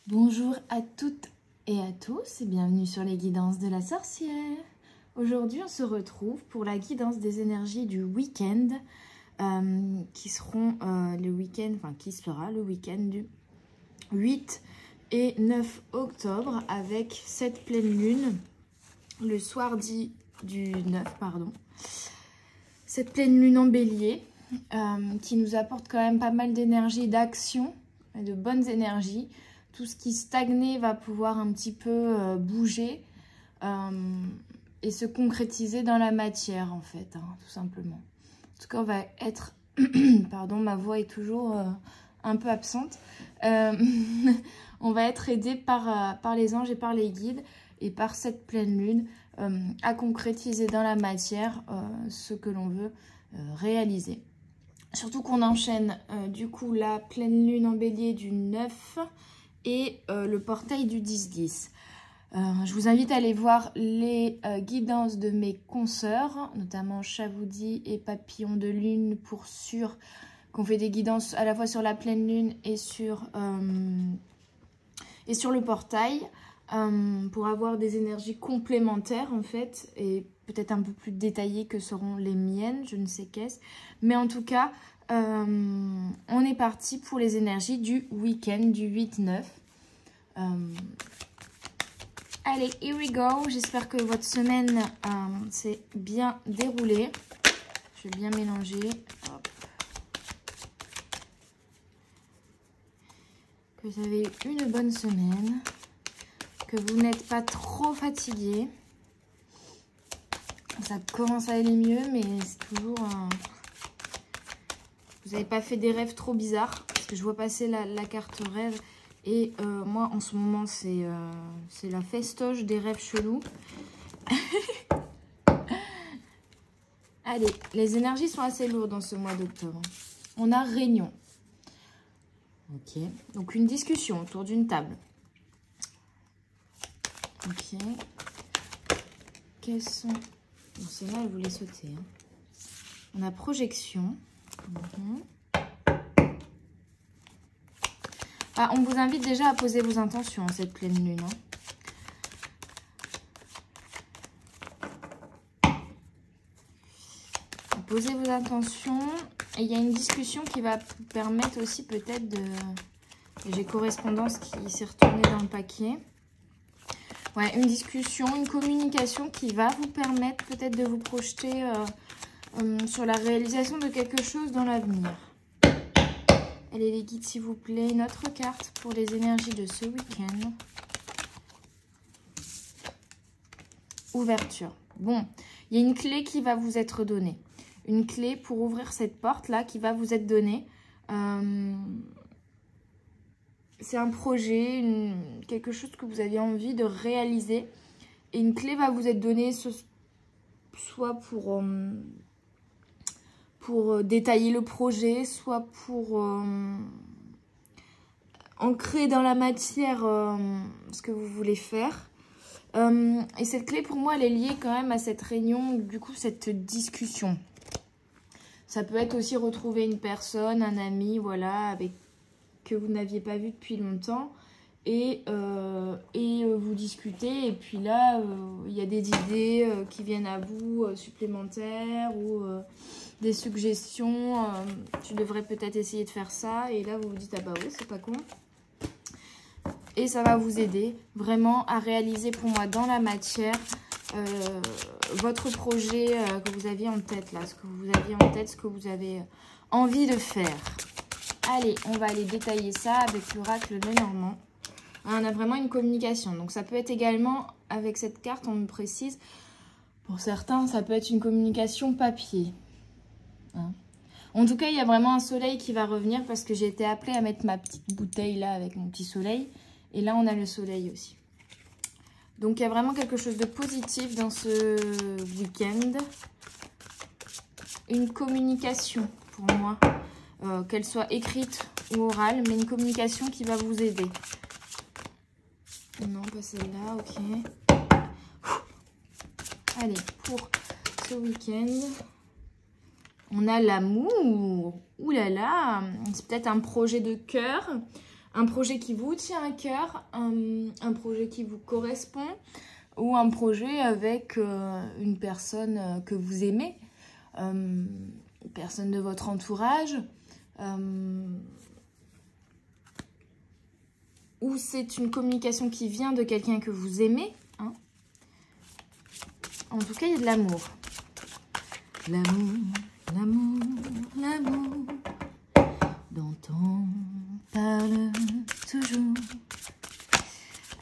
Bonjour à toutes et à tous et bienvenue sur les guidances de la sorcière. Aujourd'hui, on se retrouve pour la guidance des énergies du week-end qui sera le week-end du 8 et 9 octobre avec cette pleine lune, le soir dit du 9, pardon. Cette pleine lune en bélier qui nous apporte quand même pas mal d'énergie, d'action, de bonnes énergies. Tout ce qui stagnait va pouvoir un petit peu bouger et se concrétiser dans la matière, en fait, tout simplement. En tout cas, on va être... Pardon, ma voix est toujours un peu absente. On va être aidé par les anges et par les guides et par cette pleine lune à concrétiser dans la matière ce que l'on veut réaliser. Surtout qu'on enchaîne du coup la pleine lune en bélier du 9 et le portail du 10-10. Je vous invite à aller voir les guidances de mes consoeurs, notamment Chavoudi et Papillon de Lune pour sûr, qu'on fait des guidances à la fois sur la pleine lune et sur le portail, pour avoir des énergies complémentaires en fait, et peut-être un peu plus détaillées que seront les miennes, je ne sais qu'est-ce. Mais en tout cas, on est parti pour les énergies du week-end du 8-9. Allez, here we go. J'espère que votre semaine s'est bien déroulée. Je vais bien mélanger. Hop. Que vous avez eu une bonne semaine. Que vous n'êtes pas trop fatigué. Ça commence à aller mieux, mais c'est toujours... Vous n'avez pas fait des rêves trop bizarres. Parce que je vois passer la carte rêve. Et moi, en ce moment, c'est la festoche des rêves chelous. Allez, les énergies sont assez lourdes dans ce mois d'octobre. On a réunion. Ok. Donc, une discussion autour d'une table. Ok. Quels sont... Bon, celle-là, elle voulait sauter. On a projection. Ah, on vous invite déjà à poser vos intentions, cette pleine lune. Posez vos intentions. Et il y a une discussion qui va vous permettre aussi peut-être de... J'ai correspondance qui s'est retournée dans le paquet. Ouais, une discussion, une communication qui va vous permettre peut-être de vous projeter sur la réalisation de quelque chose dans l'avenir. Allez les guides, s'il vous plaît, une autre carte pour les énergies de ce week-end. Ouverture. Bon, il y a une clé qui va vous être donnée. Une clé pour ouvrir cette porte-là qui va vous être donnée. C'est un projet, quelque chose que vous avez envie de réaliser. Et une clé va vous être donnée soit pour détailler le projet, soit pour ancrer dans la matière ce que vous voulez faire. Et cette clé, pour moi, elle est liée quand même à cette réunion, du coup, cette discussion. Ça peut être aussi retrouver une personne, un ami, voilà, que vous n'aviez pas vu depuis longtemps. Et vous discutez, et puis là, il y a des idées qui viennent à vous, supplémentaires, ou des suggestions, tu devrais peut-être essayer de faire ça, et là vous vous dites, ah bah oui, c'est pas con. Et ça va vous aider vraiment à réaliser pour moi dans la matière votre projet que vous aviez en tête, là, ce que vous aviez en tête, ce que vous avez envie de faire. Allez, on va aller détailler ça avec l'oracle Lenormand. On a vraiment une communication. Donc, ça peut être également, avec cette carte, on me précise, pour certains, ça peut être une communication papier. En tout cas, il y a vraiment un soleil qui va revenir parce que j'ai été appelée à mettre ma petite bouteille là avec mon petit soleil. Et là, on a le soleil aussi. Donc, il y a vraiment quelque chose de positif dans ce week-end. Une communication pour moi, qu'elle soit écrite ou orale, mais une communication qui va vous aider. Non, pas celle-là, ok. Allez, pour ce week-end, on a l'amour. Ouh là là, c'est peut-être un projet de cœur, un projet qui vous tient à cœur, un projet qui vous correspond ou un projet avec une personne que vous aimez, une personne de votre entourage, ou c'est une communication qui vient de quelqu'un que vous aimez. Hein. En tout cas, il y a de l'amour. L'amour, l'amour, l'amour, dont on parle toujours.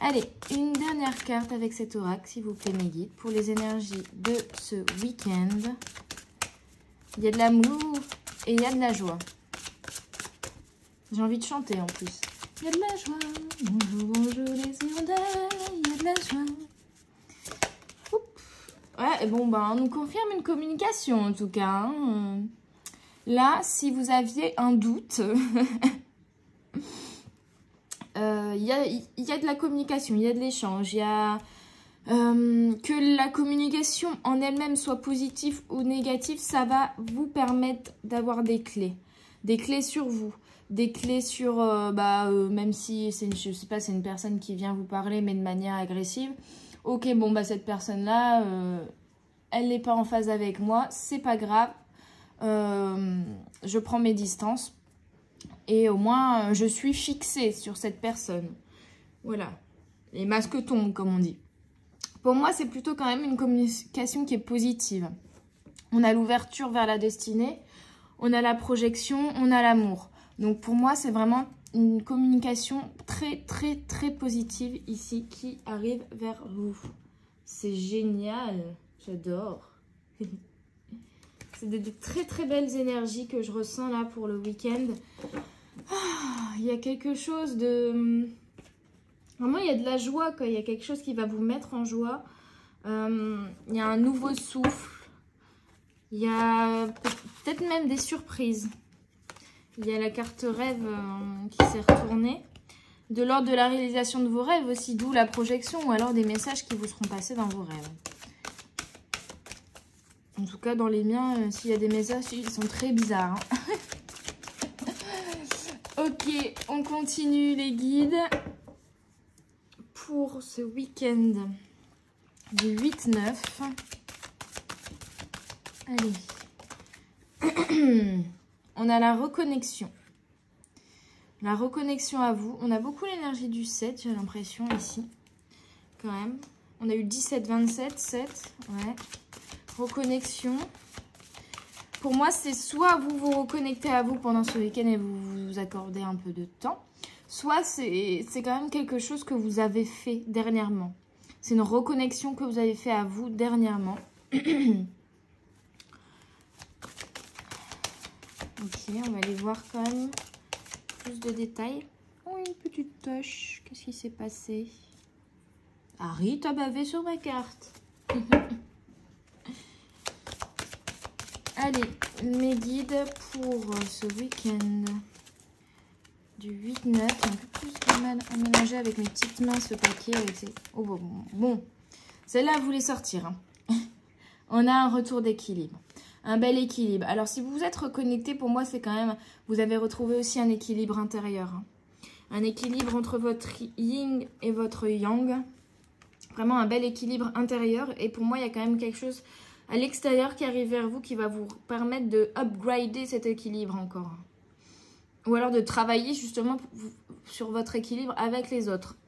Allez, une dernière carte avec cet oracle, s'il vous plaît, mes guides, pour les énergies de ce week-end. Il y a de l'amour et il y a de la joie. J'ai envie de chanter en plus. Il y a de la joie. Bonjour, bonjour les hirondelles. Il y a de la joie. Oups. Ouais, bon, ben, on nous confirme une communication en tout cas. Hein. Là, si vous aviez un doute, il y a de la communication, il y a de l'échange, il y a que la communication en elle-même soit positive ou négative, ça va vous permettre d'avoir des clés sur vous, des clés sur, même si c'est, je sais pas, c'est une personne qui vient vous parler mais de manière agressive. Ok, bon, bah cette personne-là, elle n'est pas en phase avec moi, c'est pas grave, je prends mes distances. Et au moins, je suis fixée sur cette personne. Voilà. Les masques tombent, comme on dit. Pour moi, c'est plutôt quand même une communication qui est positive. On a l'ouverture vers la destinée, on a la projection, on a l'amour. Donc pour moi, c'est vraiment une communication très, très, très positive ici qui arrive vers vous. C'est génial. J'adore. C'est de très, très belles énergies que je ressens là pour le week-end. Il y a quelque chose de... Vraiment, il y a de la joie, quoi. Il y a quelque chose qui va vous mettre en joie. Il y a un nouveau souffle. Il y a peut-être même des surprises. Il y a la carte rêve qui s'est retournée. De l'ordre de la réalisation de vos rêves aussi, d'où la projection ou alors des messages qui vous seront passés dans vos rêves. En tout cas, dans les miens, s'il y a des messages, ils sont très bizarres. Hein. Ok, on continue les guides pour ce week-end du 8-9. Allez. On a la reconnexion. La reconnexion à vous. On a beaucoup l'énergie du 7, j'ai l'impression, ici. Quand même. On a eu 17, 27, 7. Ouais. Reconnexion. Pour moi, c'est soit vous vous reconnectez à vous pendant ce week-end et vous vous accordez un peu de temps, soit c'est quand même quelque chose que vous avez fait dernièrement. C'est une reconnexion que vous avez fait à vous dernièrement. Ok, on va aller voir quand même plus de détails. Oh, une petite tache. Qu'est-ce qui s'est passé? Harry, t'as bavé sur ma carte. Allez, mes guides pour ce week-end du 8-9. J'ai un peu plus de mal à mélanger avec mes petites mains ce paquet. Avec ces... Oh, bon. Celle-là, vous voulez sortir. Hein. On a un retour d'équilibre. Un bel équilibre. Alors, si vous vous êtes reconnecté, pour moi, c'est quand même... Vous avez retrouvé aussi un équilibre intérieur. Hein. Un équilibre entre votre yin et votre yang. Vraiment un bel équilibre intérieur. Et pour moi, il y a quand même quelque chose... à l'extérieur qui arrive vers vous, qui va vous permettre de upgrader cet équilibre encore. Ou alors de travailler justement sur votre équilibre avec les autres.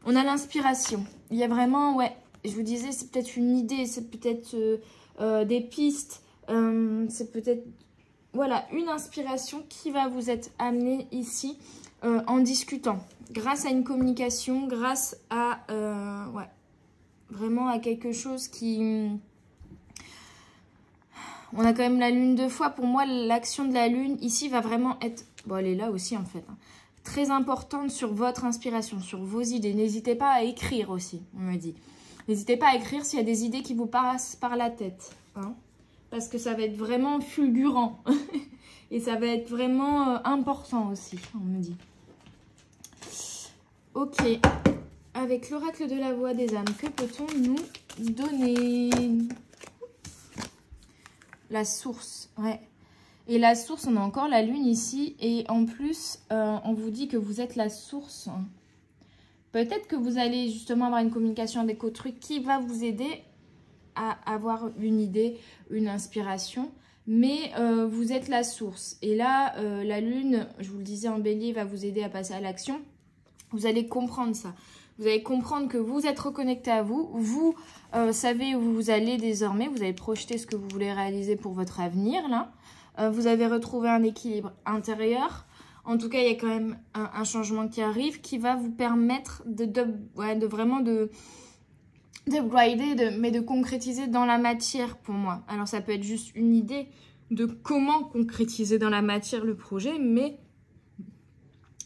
On a l'inspiration. Il y a vraiment, ouais, je vous disais, c'est peut-être une idée, c'est peut-être des pistes, c'est peut-être, voilà, une inspiration qui va vous être amenée ici en discutant. Grâce à une communication, grâce à, ouais, vraiment à quelque chose qui... On a quand même la lune 2 fois. Pour moi, l'action de la lune ici va vraiment être... Bon, elle est là aussi en fait. Hein. Très importante sur votre inspiration, sur vos idées. N'hésitez pas à écrire aussi, on me dit. N'hésitez pas à écrire s'il y a des idées qui vous passent par la tête. Hein, parce que ça va être vraiment fulgurant. Et ça va être vraiment important aussi, on me dit. Ok. Avec l'oracle de la voix des âmes, que peut-on nous donner ? La source, ouais. Et la source, on a encore la lune ici. Et en plus, on vous dit que vous êtes la source. Peut-être que vous allez justement avoir une communication avec autrui qui va vous aider à avoir une idée, une inspiration. Mais vous êtes la source. Et là, la lune, je vous le disais en bélier, va vous aider à passer à l'action. Vous allez comprendre ça. Vous allez comprendre que vous êtes reconnecté à vous. Vous savez où vous allez désormais. Vous avez projeté ce que vous voulez réaliser pour votre avenir, là. Vous avez retrouvé un équilibre intérieur. En tout cas, il y a quand même un changement qui arrive qui va vous permettre de vraiment d'upgrader, mais de concrétiser dans la matière pour moi. Alors, ça peut être juste une idée de comment concrétiser dans la matière le projet, mais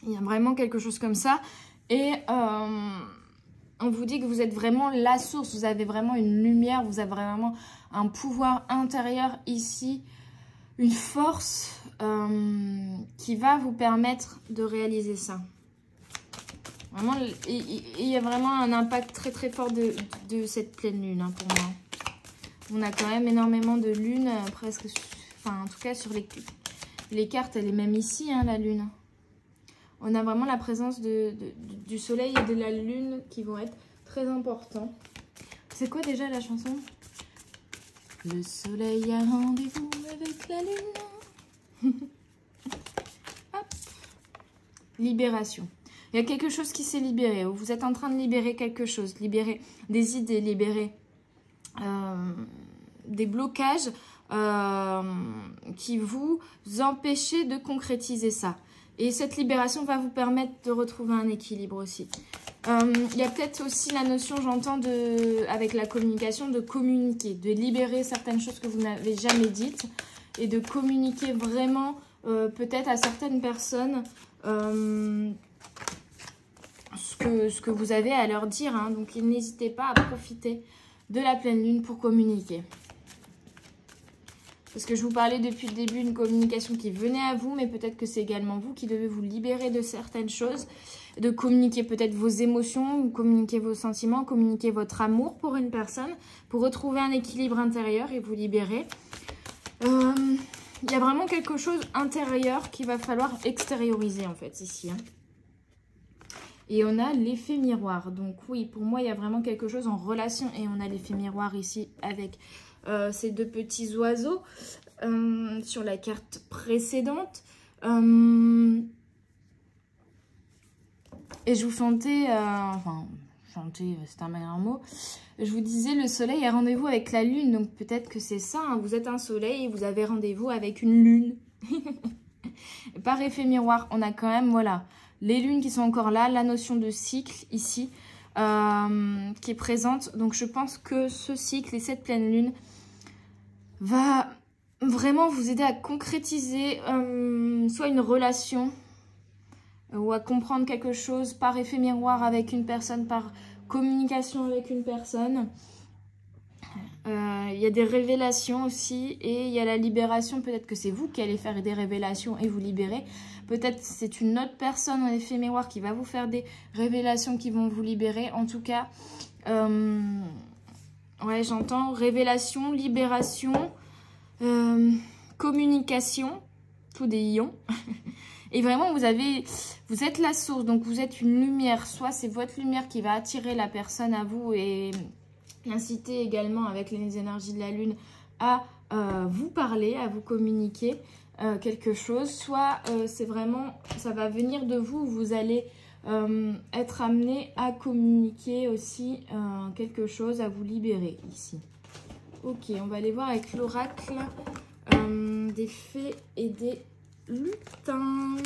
il y a vraiment quelque chose comme ça. Et on vous dit que vous êtes vraiment la source, vous avez vraiment une lumière, vous avez vraiment un pouvoir intérieur ici, une force qui va vous permettre de réaliser ça. Vraiment, il y a vraiment un impact très très fort de cette pleine lune hein, pour moi. On a quand même énormément de lune, presque, enfin en tout cas sur les cartes, elle est même ici hein, la lune. On a vraiment la présence du soleil et de la lune qui vont être très importants. C'est quoi déjà la chanson? Le soleil a rendez-vous avec la lune. Hop. Libération. Il y a quelque chose qui s'est libéré. Vous êtes en train de libérer quelque chose. Libérer des idées, libérer des blocages qui vous empêchaient de concrétiser ça. Et cette libération va vous permettre de retrouver un équilibre aussi. Il y a peut-être aussi la notion, j'entends, avec la communication, de communiquer, de libérer certaines choses que vous n'avez jamais dites et de communiquer vraiment peut-être à certaines personnes ce que vous avez à leur dire. Hein. Donc, n'hésitez pas à profiter de la pleine lune pour communiquer. Parce que je vous parlais depuis le début d'une communication qui venait à vous, mais peut-être que c'est également vous qui devez vous libérer de certaines choses, de communiquer peut-être vos émotions, ou communiquer vos sentiments, communiquer votre amour pour une personne, pour retrouver un équilibre intérieur et vous libérer. Il y a vraiment quelque chose intérieur qu'il va falloir extérioriser en fait ici. Hein. Et on a l'effet miroir. Donc oui, pour moi, il y a vraiment quelque chose en relation. Et on a l'effet miroir ici avec ces deux petits oiseaux sur la carte précédente. Et je vous chantais, enfin, chanter, c'est un meilleur mot. Je vous disais, le soleil a rendez-vous avec la lune. Donc peut-être que c'est ça. Hein, vous êtes un soleil et vous avez rendez-vous avec une lune. Par effet miroir, on a quand même, voilà, les lunes qui sont encore là, la notion de cycle ici qui est présente. Donc je pense que ce cycle et cette pleine lune va vraiment vous aider à concrétiser soit une relation ou à comprendre quelque chose par effet miroir avec une personne, par communication avec une personne. Il y a des révélations aussi et il y a la libération. Peut-être que c'est vous qui allez faire des révélations et vous libérer. Peut-être c'est une autre personne en effet miroir qui va vous faire des révélations qui vont vous libérer. En tout cas, ouais, j'entends révélation, libération, communication, tout des ions. Et vraiment, vous êtes la source, donc vous êtes une lumière. Soit c'est votre lumière qui va attirer la personne à vous et l'inciter également avec les énergies de la lune à vous parler, à vous communiquer quelque chose. Soit c'est vraiment, ça va venir de vous, vous allez être amené à communiquer aussi quelque chose, à vous libérer ici. Ok, on va aller voir avec l'oracle des fées et des lutins.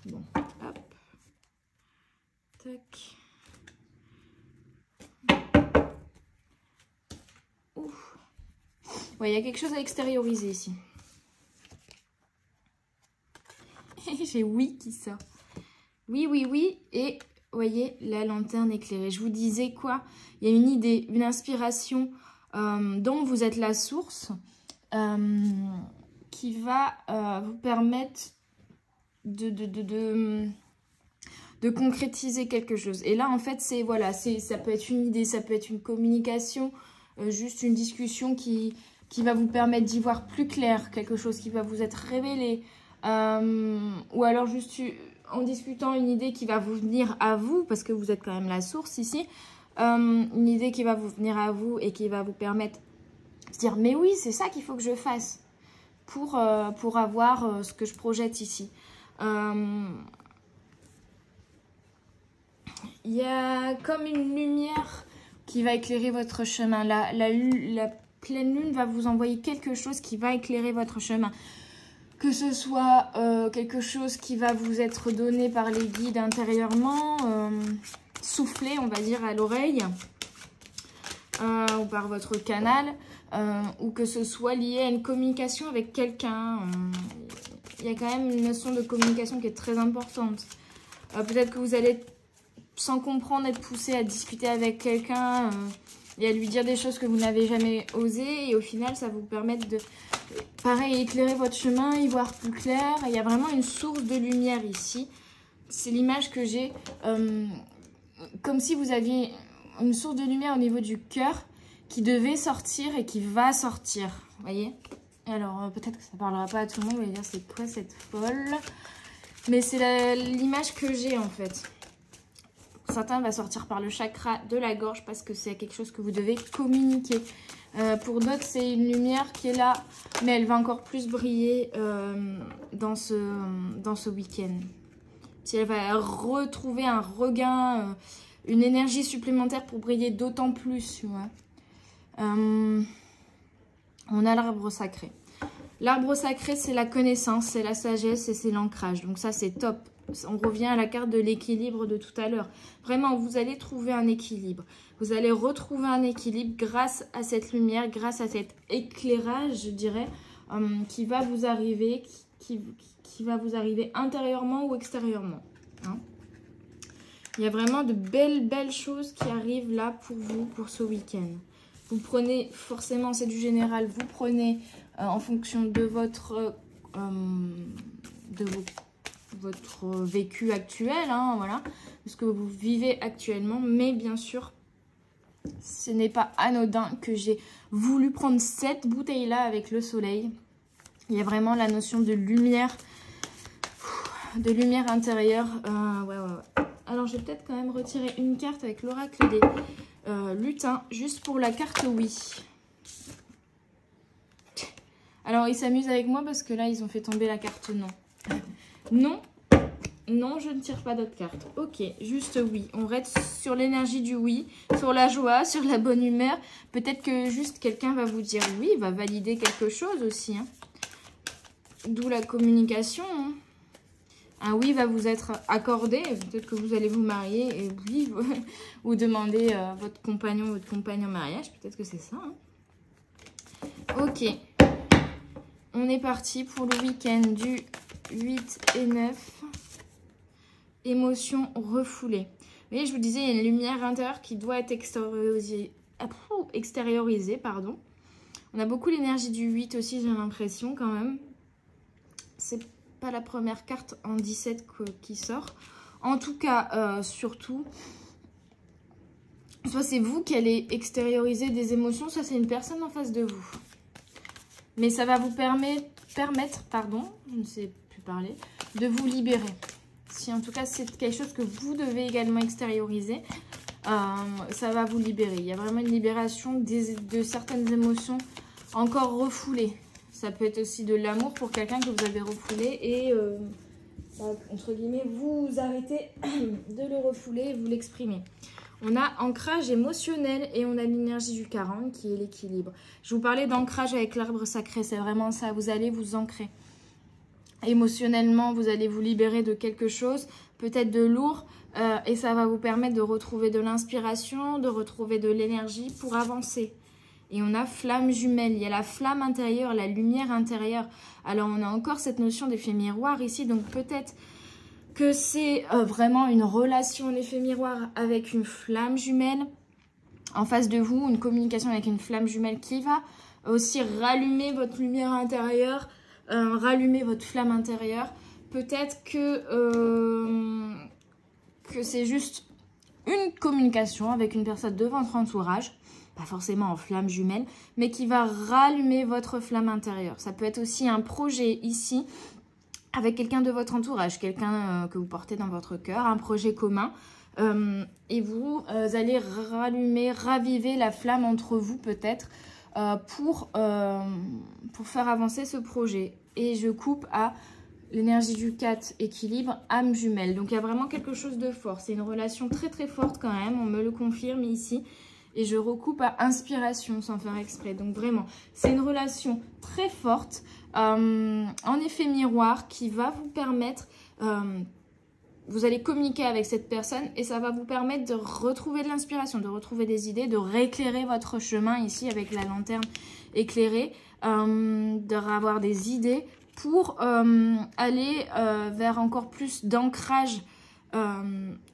Bon, hop. Tac. Ouf. Ouais, il y a quelque chose à extérioriser ici. J'ai oui qui sort. Oui, oui, oui. Et vous voyez, la lanterne éclairée. Je vous disais quoi? Il y a une idée, une inspiration dont vous êtes la source qui va vous permettre de concrétiser quelque chose. Et là, en fait, c'est voilà, ça peut être une idée, ça peut être une communication, juste une discussion qui qui va vous permettre d'y voir plus clair, quelque chose qui va vous être révélé, ou alors juste en discutant une idée qui va vous venir à vous, parce que vous êtes quand même la source ici, une idée qui va vous venir à vous et qui va vous permettre de se dire mais oui, c'est ça qu'il faut que je fasse pour avoir ce que je projette ici. Il y a comme une lumière qui va éclairer votre chemin. La pleine lune va vous envoyer quelque chose qui va éclairer votre chemin. Que ce soit quelque chose qui va vous être donné par les guides intérieurement, soufflé, on va dire, à l'oreille, ou par votre canal, ou que ce soit lié à une communication avec quelqu'un. Il y a quand même une notion de communication qui est très importante. Peut-être que vous allez, sans comprendre, être poussé à discuter avec quelqu'un et à lui dire des choses que vous n'avez jamais osé. Et au final, ça va vous permettre de, pareil, éclairer votre chemin, y voir plus clair. Il y a vraiment une source de lumière ici. C'est l'image que j'ai, comme si vous aviez une source de lumière au niveau du cœur qui devait sortir et qui va sortir. Vous voyez? Alors, peut-être que ça ne parlera pas à tout le monde. Vous allez dire, c'est quoi cette folle? Mais c'est l'image que j'ai, en fait. Certains va sortir par le chakra de la gorge parce que c'est quelque chose que vous devez communiquer. Pour d'autres, c'est une lumière qui est là, mais elle va encore plus briller dans ce week-end. Si elle va retrouver un regain, une énergie supplémentaire pour briller d'autant plus, tu vois. On a l'arbre sacré. L'arbre sacré, c'est la connaissance, c'est la sagesse et c'est l'ancrage. Donc ça, c'est top. On revient à la carte de l'équilibre de tout à l'heure. Vraiment, vous allez trouver un équilibre. Vous allez retrouver un équilibre grâce à cette lumière, grâce à cet éclairage, je dirais, qui va vous arriver, qui va vous arriver intérieurement ou extérieurement. Hein. Il y a vraiment de belles choses qui arrivent là pour vous, pour ce week-end. Vous prenez, forcément, c'est du général, vous prenez en fonction de votre vécu actuel, hein, voilà, de ce que vous vivez actuellement. Mais bien sûr, ce n'est pas anodin que j'ai voulu prendre cette bouteille-là avec le soleil. Il y a vraiment la notion de lumière intérieure. Ouais. Alors, je vais peut-être quand même retirer une carte avec l'oracle des lutins, juste pour la carte oui. Alors, ils s'amusent avec moi parce que là, ils ont fait tomber la carte non. Non, je ne tire pas d'autres cartes. Ok, juste oui. On reste sur l'énergie du oui, sur la joie, sur la bonne humeur. Peut-être que juste quelqu'un va vous dire oui, va valider quelque chose aussi. Hein. D'où la communication. Hein. Un oui va vous être accordé. Peut-être que vous allez vous marier et oui, vous demandez votre compagnon en mariage. Peut-être que c'est ça. Hein. Ok. On est parti pour le week-end du 8 et 9. Émotion refoulée. Vous voyez, je vous disais, il y a une lumière intérieure qui doit être extériorisée. Pardon. On a beaucoup l'énergie du 8 aussi, j'ai l'impression quand même. C'est pas la première carte en 17 qui sort. En tout cas, surtout, soit c'est vous qui allez extérioriser des émotions, soit c'est une personne en face de vous. Mais ça va vous permettre, pardon, je ne sais plus parler, de vous libérer. Si en tout cas c'est quelque chose que vous devez également extérioriser, ça va vous libérer. Il y a vraiment une libération de certaines émotions encore refoulées. Ça peut être aussi de l'amour pour quelqu'un que vous avez refoulé et, entre guillemets, vous arrêtez de le refouler et vous l'exprimez. On a ancrage émotionnel et on a l'énergie du 40 qui est l'équilibre. Je vous parlais d'ancrage avec l'arbre sacré, c'est vraiment ça. Vous allez vous ancrer. Émotionnellement, vous allez vous libérer de quelque chose, peut-être de lourd, et ça va vous permettre de retrouver de l'inspiration, de retrouver de l'énergie pour avancer. Et on a flamme jumelle, il y a la flamme intérieure, la lumière intérieure. Alors on a encore cette notion d'effet miroir ici, donc peut-être que c'est vraiment une relation en effet miroir avec une flamme jumelle en face de vous, une communication avec une flamme jumelle qui va aussi rallumer votre lumière intérieure, rallumer votre flamme intérieure. Peut-être que c'est juste une communication avec une personne de votre entourage pas forcément en flamme jumelle, mais qui va rallumer votre flamme intérieure. Ça peut être aussi un projet ici, avec quelqu'un de votre entourage, quelqu'un que vous portez dans votre cœur, un projet commun. Et vous allez rallumer, raviver la flamme entre vous peut-être pour faire avancer ce projet. Et je coupe à l'énergie du 4, équilibre, âme jumelle. Donc il y a vraiment quelque chose de fort. C'est une relation très très forte quand même, on me le confirme ici. Et je recoupe à inspiration sans faire exprès. Donc vraiment, c'est une relation très forte, en effet miroir, qui va vous permettre... vous allez communiquer avec cette personne et ça va vous permettre de retrouver de l'inspiration, de retrouver des idées, de rééclairer votre chemin ici avec la lanterne éclairée, d'avoir des idées pour aller vers encore plus d'ancrage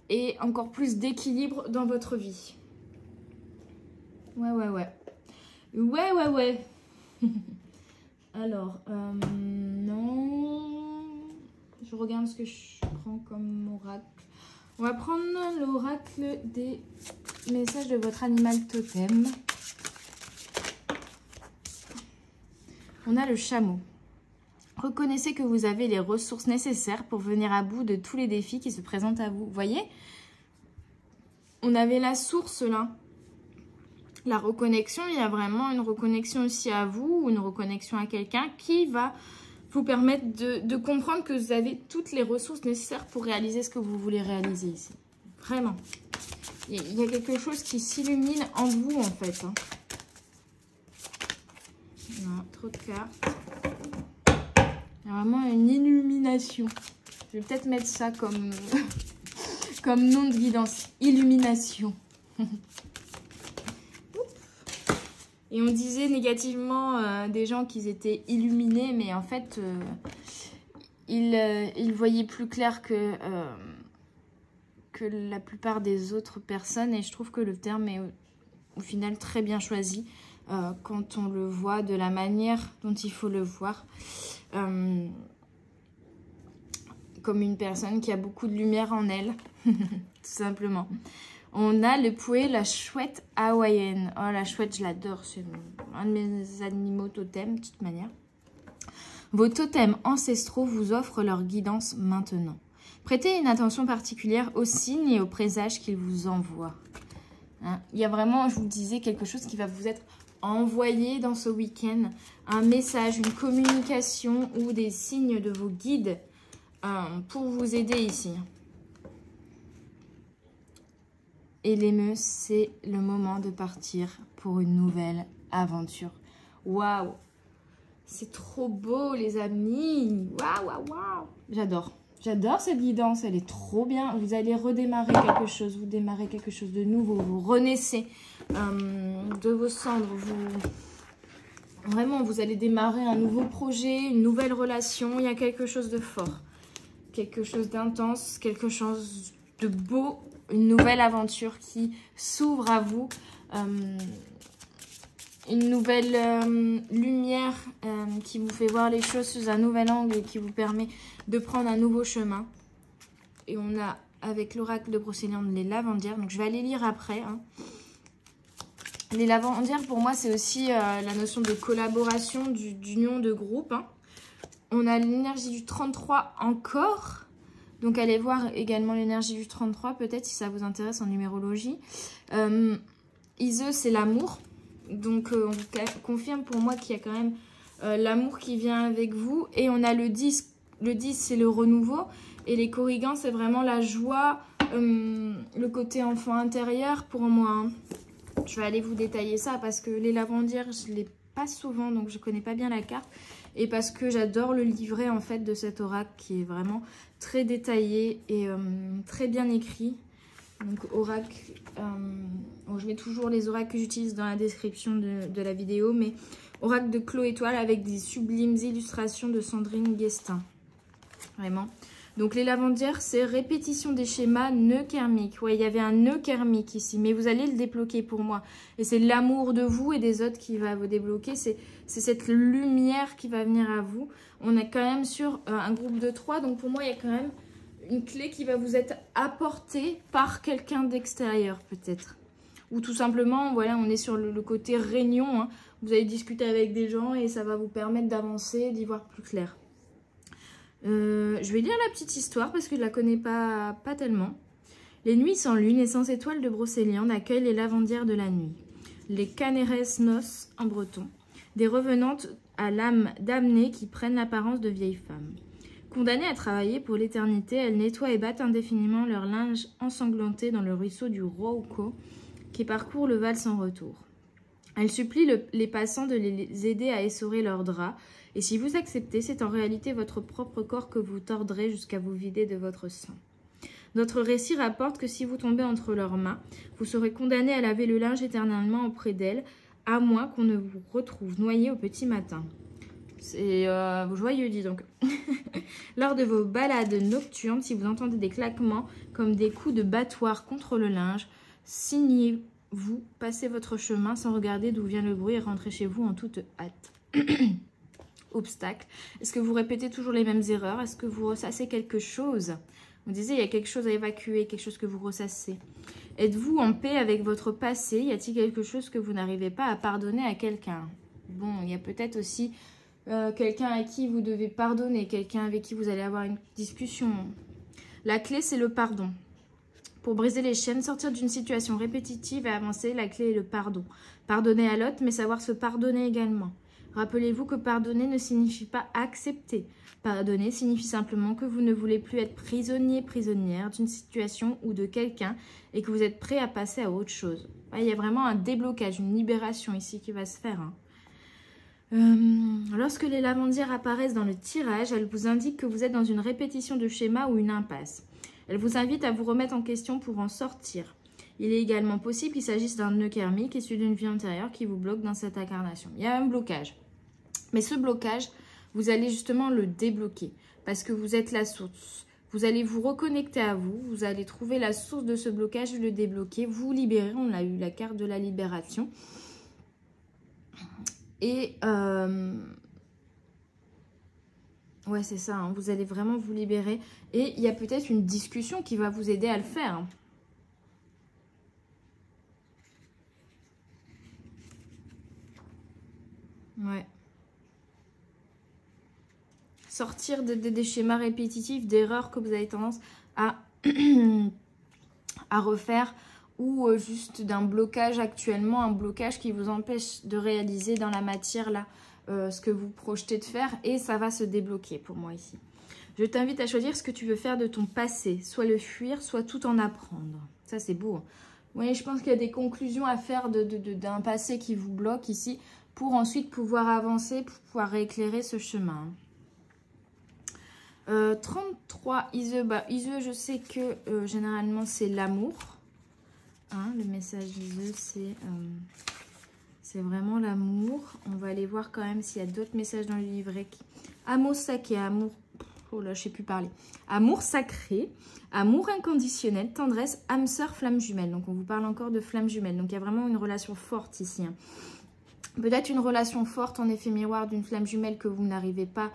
et encore plus d'équilibre dans votre vie. Ouais. Alors, non... Je regarde ce que je prends comme oracle. On va prendre l'oracle des messages de votre animal totem. On a le chameau. Reconnaissez que vous avez les ressources nécessaires pour venir à bout de tous les défis qui se présentent à vous. Vous voyez? On avait la source là. La reconnexion, il y a vraiment une reconnexion aussi à vous, ou une reconnexion à quelqu'un qui va vous permettre de comprendre que vous avez toutes les ressources nécessaires pour réaliser ce que vous voulez réaliser ici. Vraiment. Il y a quelque chose qui s'illumine en vous, en fait. Hein. Non, trop de cartes. Il y a vraiment une illumination. Je vais peut-être mettre ça comme, comme nom de guidance. Illumination. Et on disait négativement des gens qu'ils étaient illuminés, mais en fait, ils voyaient plus clair que la plupart des autres personnes. Et je trouve que le terme est au final très bien choisi quand on le voit de la manière dont il faut le voir. Comme une personne qui a beaucoup de lumière en elle, tout simplement. On a le pouet, la chouette hawaïenne. Oh, la chouette, je l'adore. C'est un de mes animaux totems, de toute manière. Vos totems ancestraux vous offrent leur guidance maintenant. Prêtez une attention particulière aux signes et aux présages qu'ils vous envoient. Hein? Il y a vraiment, je vous disais, quelque chose qui va vous être envoyé dans ce week-end. Un message, une communication ou des signes de vos guides pour vous aider ici. Et l'émeu, c'est le moment de partir pour une nouvelle aventure. Waouh! C'est trop beau, les amis! Waouh! J'adore. J'adore cette guidance, elle est trop bien. Vous allez redémarrer quelque chose, vous démarrez quelque chose de nouveau, vous renaissez de vos cendres. Vraiment, vous allez démarrer un nouveau projet, une nouvelle relation. Il y a quelque chose de fort, quelque chose d'intense, quelque chose de beau. Une nouvelle aventure qui s'ouvre à vous, une nouvelle lumière qui vous fait voir les choses sous un nouvel angle et qui vous permet de prendre un nouveau chemin. Et on a avec l'oracle de Brocéliande les lavandières, donc je vais aller lire après. Hein. Les lavandières pour moi c'est aussi la notion de collaboration, d'union de groupe. Hein. On a l'énergie du 33 encore. Donc, allez voir également l'énergie du 33, peut-être, si ça vous intéresse en numérologie. Ise, c'est l'amour. Donc, on vous confirme pour moi qu'il y a quand même l'amour qui vient avec vous. Et on a le 10. Le 10, c'est le renouveau. Et les corrigans, c'est vraiment la joie, le côté enfant intérieur pour moi. Hein. Je vais aller vous détailler ça parce que les lavandières, je ne l'ai pas souvent, donc je ne connais pas bien la carte. Et parce que j'adore le livret en fait de cet oracle qui est vraiment très détaillé et très bien écrit. Donc oracle, bon, je mets toujours les oracles que j'utilise dans la description de la vidéo, mais oracle de Clos Étoile avec des sublimes illustrations de Sandrine Guestin. Vraiment. Donc les lavandières, c'est répétition des schémas, nœud karmique. Ouais, il y avait un nœud karmique ici, mais vous allez le débloquer pour moi. Et c'est l'amour de vous et des autres qui va vous débloquer. C'est cette lumière qui va venir à vous. On est quand même sur un groupe de 3, donc pour moi, il y a quand même une clé qui va vous être apportée par quelqu'un d'extérieur, peut-être. ou tout simplement, voilà, on est sur le côté réunion, hein. Vous allez discuter avec des gens et ça va vous permettre d'avancer, d'y voir plus clair. Je vais lire la petite histoire parce que je la connais pas tellement. Les nuits sans lune et sans étoiles de Brocéliande accueillent les lavandières de la nuit. Les Caneres Nos en breton, des revenantes à l'âme damnée qui prennent l'apparence de vieilles femmes. Condamnées à travailler pour l'éternité, elles nettoient et battent indéfiniment leur linge ensanglanté dans le ruisseau du Rouco qui parcourt le Val sans retour. Elles supplient les passants de les aider à essorer leurs draps, et si vous acceptez, c'est en réalité votre propre corps que vous tordrez jusqu'à vous vider de votre sang. Notre récit rapporte que si vous tombez entre leurs mains, vous serez condamné à laver le linge éternellement auprès d'elles, à moins qu'on ne vous retrouve noyé au petit matin. C'est joyeux, dis donc. Lors de vos balades nocturnes, si vous entendez des claquements comme des coups de battoir contre le linge, signez-vous, passez votre chemin sans regarder d'où vient le bruit et rentrez chez vous en toute hâte. Obstacle. Est-ce que vous répétez toujours les mêmes erreurs? Est-ce que vous ressassez quelque chose? Vous disiez, il y a quelque chose à évacuer, quelque chose que vous ressassez. Êtes-vous en paix avec votre passé? Y a-t-il quelque chose que vous n'arrivez pas à pardonner à quelqu'un? Bon, il y a peut-être aussi quelqu'un à qui vous devez pardonner, quelqu'un avec qui vous allez avoir une discussion. La clé, c'est le pardon. Pour briser les chaînes, sortir d'une situation répétitive et avancer, la clé est le pardon. Pardonner à l'autre, mais savoir se pardonner également. Rappelez-vous que pardonner ne signifie pas accepter. Pardonner signifie simplement que vous ne voulez plus être prisonnier, prisonnière d'une situation ou de quelqu'un et que vous êtes prêt à passer à autre chose. Il y a vraiment un déblocage, une libération ici qui va se faire. Lorsque les lavandières apparaissent dans le tirage, elles vous indiquent que vous êtes dans une répétition de schéma ou une impasse. Elles vous invitent à vous remettre en question pour en sortir. Il est également possible qu'il s'agisse d'un nœud karmique issu d'une vie antérieure qui vous bloque dans cette incarnation. Il y a un blocage. Mais ce blocage, vous allez justement le débloquer parce que vous êtes la source. Vous allez vous reconnecter à vous, vous allez trouver la source de ce blocage, le débloquer, vous libérer. On a eu la carte de la libération. Et ouais, c'est ça, hein, vous allez vraiment vous libérer. Et il y a peut-être une discussion qui va vous aider à le faire. Hein. Ouais. Sortir des schémas répétitifs, d'erreurs que vous avez tendance à, à refaire ou juste d'un blocage actuellement, un blocage qui vous empêche de réaliser dans la matière là ce que vous projetez de faire et ça va se débloquer pour moi ici. Je t'invite à choisir ce que tu veux faire de ton passé, soit le fuir, soit tout en apprendre. Ça c'est beau. Hein. Oui, je pense qu'il y a des conclusions à faire d'un passé qui vous bloque ici pour ensuite pouvoir avancer, pour pouvoir éclairer ce chemin. 33 Iseux, Iseux, je sais que généralement c'est l'amour. Hein, le message d'Iseux, c'est vraiment l'amour. On va aller voir quand même s'il y a d'autres messages dans le livret. Amour sacré, amour... Oh là, je sais plus parler. Amour sacré, amour inconditionnel, tendresse, âme sœur, flamme jumelle. Donc on vous parle encore de flamme jumelle. Donc il y a vraiment une relation forte ici. Hein. Peut-être une relation forte en effet miroir d'une flamme jumelle que vous n'arrivez pas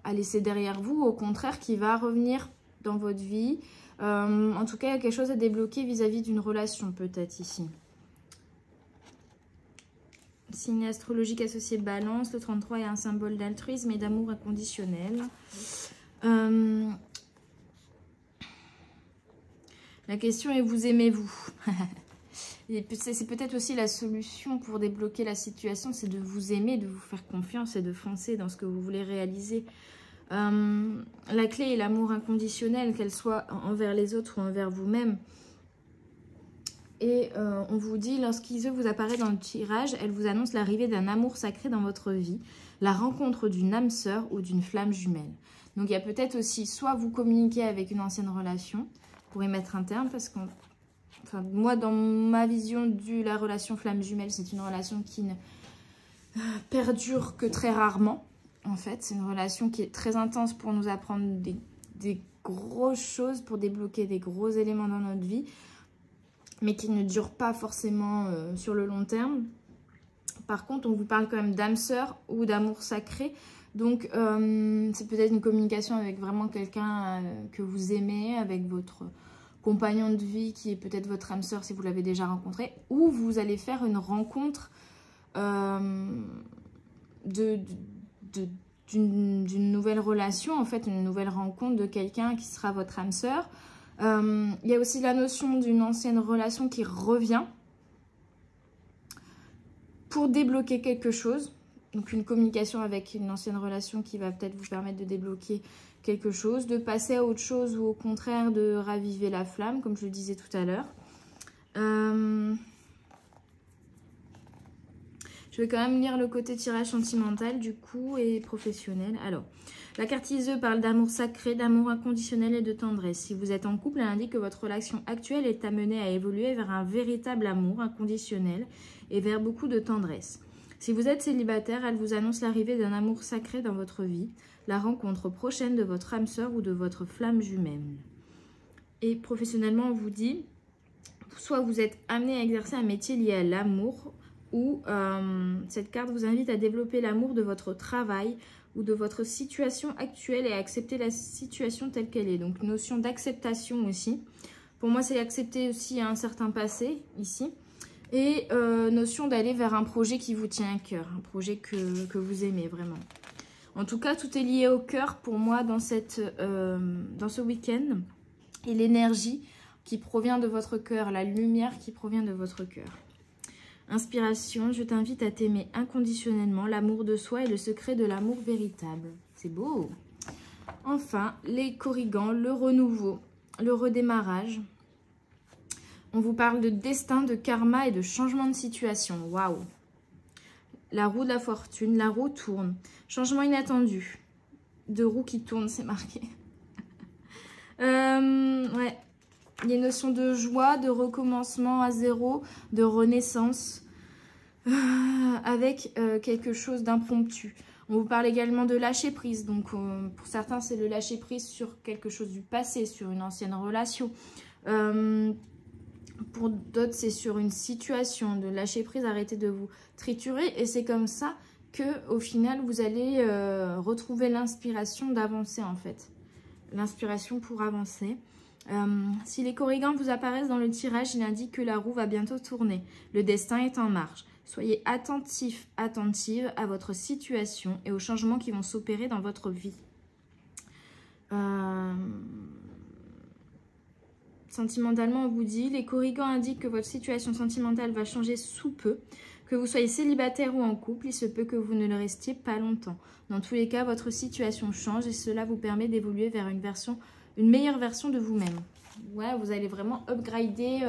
à laisser derrière vous. Au contraire, qui va revenir dans votre vie. En tout cas, il y a quelque chose à débloquer vis-à-vis d'une relation peut-être ici. Signe astrologique associé Balance, le 33 est un symbole d'altruisme et d'amour inconditionnel. La question est, vous aimez-vous? C'est peut-être aussi la solution pour débloquer la situation, c'est de vous aimer, de vous faire confiance et de foncer dans ce que vous voulez réaliser. La clé est l'amour inconditionnel, qu'elle soit envers les autres ou envers vous-même. Et on vous dit, lorsqu'Iseux vous apparaît dans le tirage, elle vous annonce l'arrivée d'un amour sacré dans votre vie, la rencontre d'une âme sœur ou d'une flamme jumelle. Donc il y a peut-être aussi, soit vous communiquez avec une ancienne relation pour y mettre un terme, parce que moi, dans ma vision de la relation flamme jumelle, c'est une relation qui ne perdure que très rarement. En fait, c'est une relation qui est très intense pour nous apprendre des grosses choses, pour débloquer des gros éléments dans notre vie, mais qui ne dure pas forcément sur le long terme. Par contre, on vous parle quand même d'âme sœur ou d'amour sacré. Donc, c'est peut-être une communication avec vraiment quelqu'un que vous aimez, avec votre compagnon de vie qui est peut-être votre âme sœur si vous l'avez déjà rencontré, ou vous allez faire une rencontre d'une nouvelle relation, en fait, une nouvelle rencontre de quelqu'un qui sera votre âme sœur. Il y a aussi la notion d'une ancienne relation qui revient pour débloquer quelque chose. Donc une communication avec une ancienne relation qui va peut-être vous permettre de débloquer quelque chose, de passer à autre chose ou au contraire de raviver la flamme, comme je le disais tout à l'heure. Je vais quand même lire le côté tirage sentimental du coup et professionnel. Alors, la carte Iseux parle d'amour sacré, d'amour inconditionnel et de tendresse. Si vous êtes en couple, elle indique que votre relation actuelle est amenée à évoluer vers un véritable amour inconditionnel et vers beaucoup de tendresse. Si vous êtes célibataire, elle vous annonce l'arrivée d'un amour sacré dans votre vie, la rencontre prochaine de votre âme sœur ou de votre flamme jumelle. Et professionnellement, on vous dit, soit vous êtes amené à exercer un métier lié à l'amour, ou cette carte vous invite à développer l'amour de votre travail ou de votre situation actuelle et à accepter la situation telle qu'elle est. Donc, notion d'acceptation aussi. Pour moi, c'est accepter aussi un certain passé, ici. Et notion d'aller vers un projet qui vous tient à cœur, un projet que vous aimez vraiment. En tout cas, tout est lié au cœur pour moi dans ce week-end. Et l'énergie qui provient de votre cœur, la lumière qui provient de votre cœur. Inspiration, je t'invite à t'aimer inconditionnellement, l'amour de soi et le secret de l'amour véritable. C'est beau. Enfin, les corrigans, le renouveau, le redémarrage. On vous parle de destin, de karma et de changement de situation. Waouh! La roue de la fortune, la roue tourne. Changement inattendu. De roue qui tourne, c'est marqué. Ouais. Il y a une notion de joie, de recommencement à zéro, de renaissance, avec quelque chose d'impromptu. On vous parle également de lâcher prise. Donc, pour certains, c'est le lâcher prise sur quelque chose du passé, sur une ancienne relation. Pour d'autres, c'est sur une situation de lâcher prise, arrêter de vous triturer. Et c'est comme ça que, au final, vous allez retrouver l'inspiration d'avancer, en fait. L'inspiration pour avancer. Si les corrigans vous apparaissent dans le tirage, il indique que la roue va bientôt tourner. Le destin est en marche. Soyez attentif, attentive à votre situation et aux changements qui vont s'opérer dans votre vie. Sentimentalement, on vous dit, les corrigans indiquent que votre situation sentimentale va changer sous peu. Que vous soyez célibataire ou en couple, il se peut que vous ne le restiez pas longtemps. Dans tous les cas, votre situation change et cela vous permet d'évoluer vers une meilleure version de vous-même. Ouais, vous allez vraiment upgrader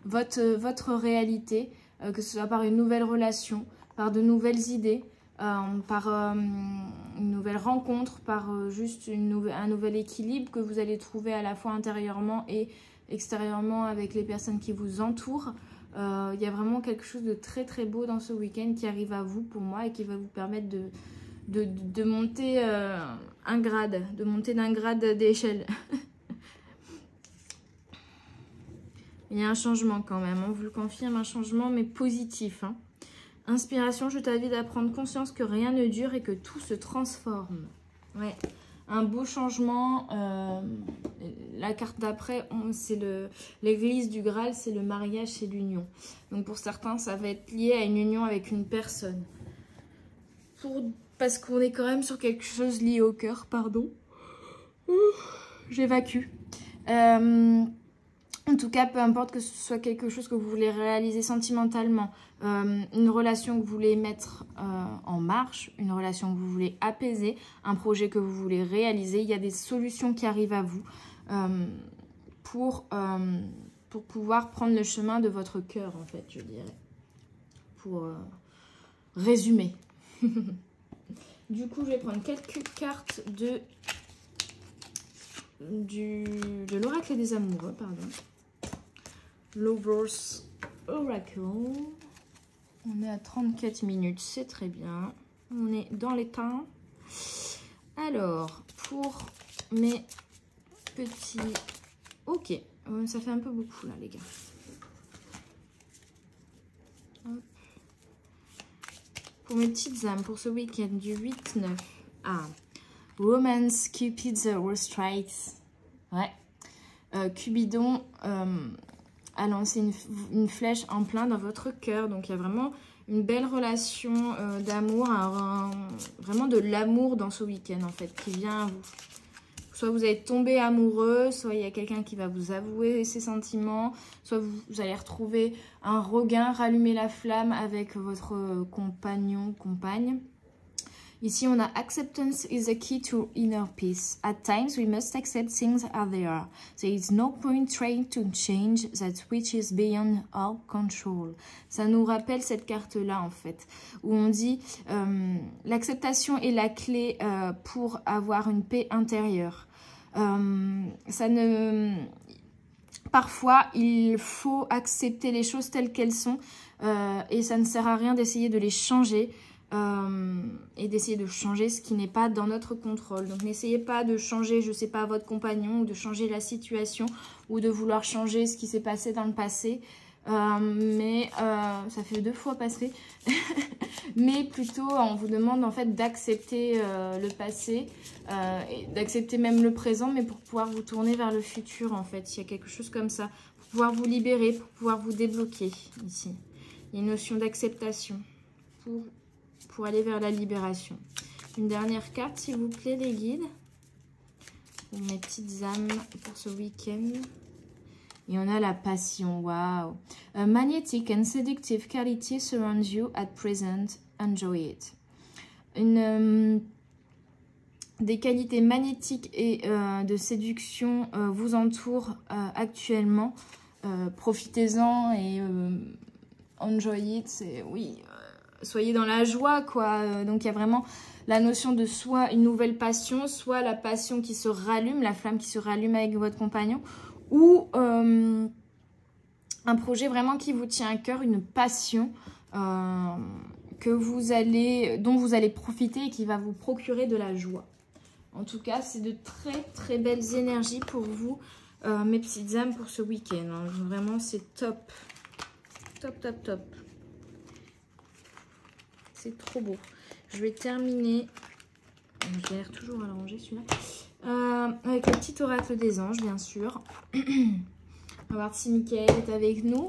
votre réalité, que ce soit par une nouvelle relation, par de nouvelles idées, par une nouvelle rencontre, par juste un nouvel équilibre que vous allez trouver à la fois intérieurement et extérieurement avec les personnes qui vous entourent. Il y a vraiment quelque chose de très très beau dans ce week-end qui arrive à vous pour moi et qui va vous permettre de monter un grade, de monter d'un grade d'échelle. Il y a un changement quand même, on vous le confirme, un changement mais positif. Hein. Inspiration, je t'invite à prendre conscience que rien ne dure et que tout se transforme. Ouais, un beau changement. La carte d'après, c'est l'église du Graal, c'est le mariage, c'est l'union. Donc pour certains, ça va être lié à une union avec une personne. Parce qu'on est quand même sur quelque chose lié au cœur, pardon. J'évacue. En tout cas, peu importe que ce soit quelque chose que vous voulez réaliser sentimentalement, une relation que vous voulez mettre en marche, une relation que vous voulez apaiser, un projet que vous voulez réaliser, il y a des solutions qui arrivent à vous pour pouvoir prendre le chemin de votre cœur, en fait, je dirais. Pour résumer. Du coup, je vais prendre quelques cartes de l'oracle des amoureux, pardon. Lovers Oracle. On est à 34 minutes, c'est très bien. On est dans les temps. Alors, pour mes petits... Ok, ça fait un peu beaucoup là, les gars. Hop. Pour mes petites âmes, pour ce week-end du 8-9. Ah, Romance, Cupid's Strikes. Ouais. Cupidon a lancé une flèche en plein dans votre cœur. Donc il y a vraiment une belle relation d'amour, vraiment de l'amour dans ce week-end en fait, qui vient à vous. Soit vous êtes tombé amoureux, soit il y a quelqu'un qui va vous avouer ses sentiments, soit vous allez retrouver un regain, rallumer la flamme avec votre compagnon, compagne. Ici, on a acceptance is the key to inner peace. At times, we must accept things as they are. There is no point trying to change that which is beyond our control. Ça nous rappelle cette carte-là, en fait, où on dit l'acceptation est la clé pour avoir une paix intérieure. Parfois, il faut accepter les choses telles qu'elles sont et ça ne sert à rien d'essayer de les changer. Et d'essayer de changer ce qui n'est pas dans notre contrôle. Donc n'essayez pas de changer, je sais pas, votre compagnon, ou de changer la situation, ou de vouloir changer ce qui s'est passé dans le passé. Ça fait 2 fois passé. Mais plutôt on vous demande en fait d'accepter le passé, et d'accepter même le présent, mais pour pouvoir vous tourner vers le futur en fait. Il y a quelque chose comme ça, pour pouvoir vous libérer, pour pouvoir vous débloquer ici. Il y a une notion d'acceptation pour aller vers la libération. Une dernière carte, s'il vous plaît, les guides. Pour mes petites âmes pour ce week-end. Et on a la passion, waouh. A magnetic and seductive quality surrounds you at present. Enjoy it. Des qualités magnétiques et de séduction vous entourent actuellement. Profitez-en et enjoy it, c'est oui. Soyez dans la joie, quoi. Donc, il y a vraiment la notion de soit une nouvelle passion, soit la passion qui se rallume, la flamme qui se rallume avec votre compagnon, ou un projet vraiment qui vous tient à cœur, une passion dont vous allez profiter et qui va vous procurer de la joie. En tout cas, c'est de très, très belles énergies pour vous, mes petites âmes, pour ce week-end. Hein. Vraiment, c'est top. Top, top, top. C'est trop beau. Je vais terminer. J'ai l'air toujours à ranger celui-là. Avec le petit oracle des anges, bien sûr. On va voir si Michael est avec nous.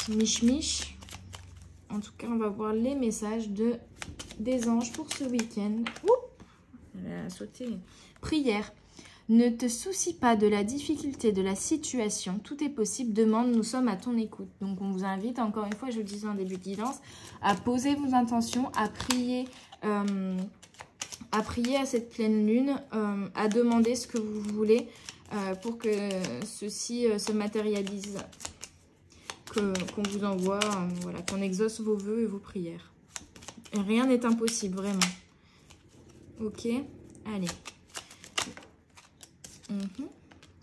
Mich. En tout cas, on va voir les messages des anges pour ce week-end. Elle a sauté. Prière. Ne te soucie pas de la difficulté de la situation, tout est possible, demande, nous sommes à ton écoute. Donc on vous invite, encore une fois, je le disais en début de guidance, à poser vos intentions, à prier à cette pleine lune, à demander ce que vous voulez pour que ceci se matérialise, qu'on vous envoie, voilà, qu'on exauce vos vœux et vos prières. Et rien n'est impossible, vraiment. Ok, allez.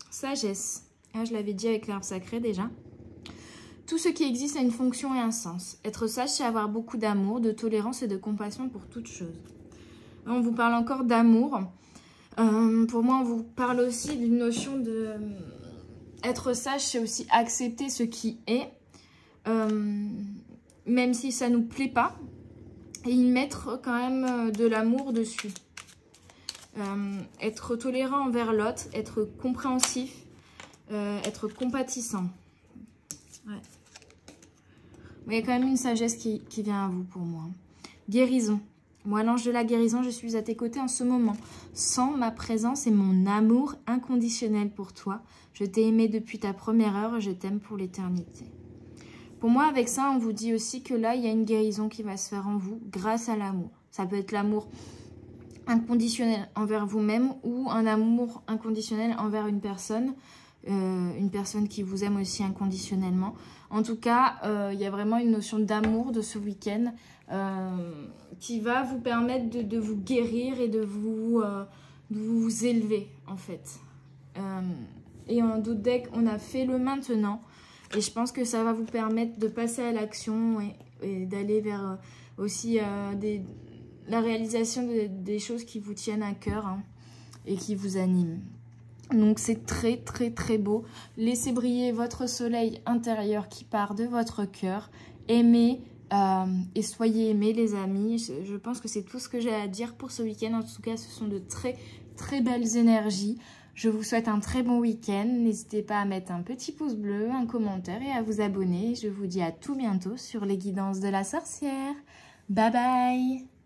Sagesse. Ah, je l'avais dit avec l'arbre sacré déjà. Tout ce qui existe a une fonction et un sens. Être sage, c'est avoir beaucoup d'amour, de tolérance et de compassion pour toute chose. On vous parle encore d'amour. Pour moi, on vous parle aussi d'une notion de... Être sage, c'est aussi accepter ce qui est, même si ça ne nous plaît pas, et y mettre quand même de l'amour dessus. Être tolérant envers l'autre, être compréhensif, être compatissant. Ouais. Il y a quand même une sagesse qui vient à vous pour moi. Guérison. Moi, l'ange de la guérison, je suis à tes côtés en ce moment. Sans ma présence et mon amour inconditionnel pour toi, je t'ai aimé depuis ta première heure et je t'aime pour l'éternité. Pour moi, avec ça, on vous dit aussi que là, il y a une guérison qui va se faire en vous grâce à l'amour. Ça peut être l'amour inconditionnel envers vous-même ou un amour inconditionnel envers une personne qui vous aime aussi inconditionnellement. En tout cas, il y a vraiment une notion d'amour de ce week-end qui va vous permettre de vous guérir et de vous élever en fait. Et en d'autres decks, on a fait le maintenant et je pense que ça va vous permettre de passer à l'action et d'aller vers aussi la réalisation des choses qui vous tiennent à cœur et qui vous animent. Donc c'est très très très beau. Laissez briller votre soleil intérieur qui part de votre cœur. Aimez Et soyez aimés les amis. Je pense que c'est tout ce que j'ai à dire pour ce week-end. En tout cas, ce sont de très très belles énergies. Je vous souhaite un très bon week-end. N'hésitez pas à mettre un petit pouce bleu, un commentaire et à vous abonner. Je vous dis à tout bientôt sur les guidances de la sorcière. Bye bye!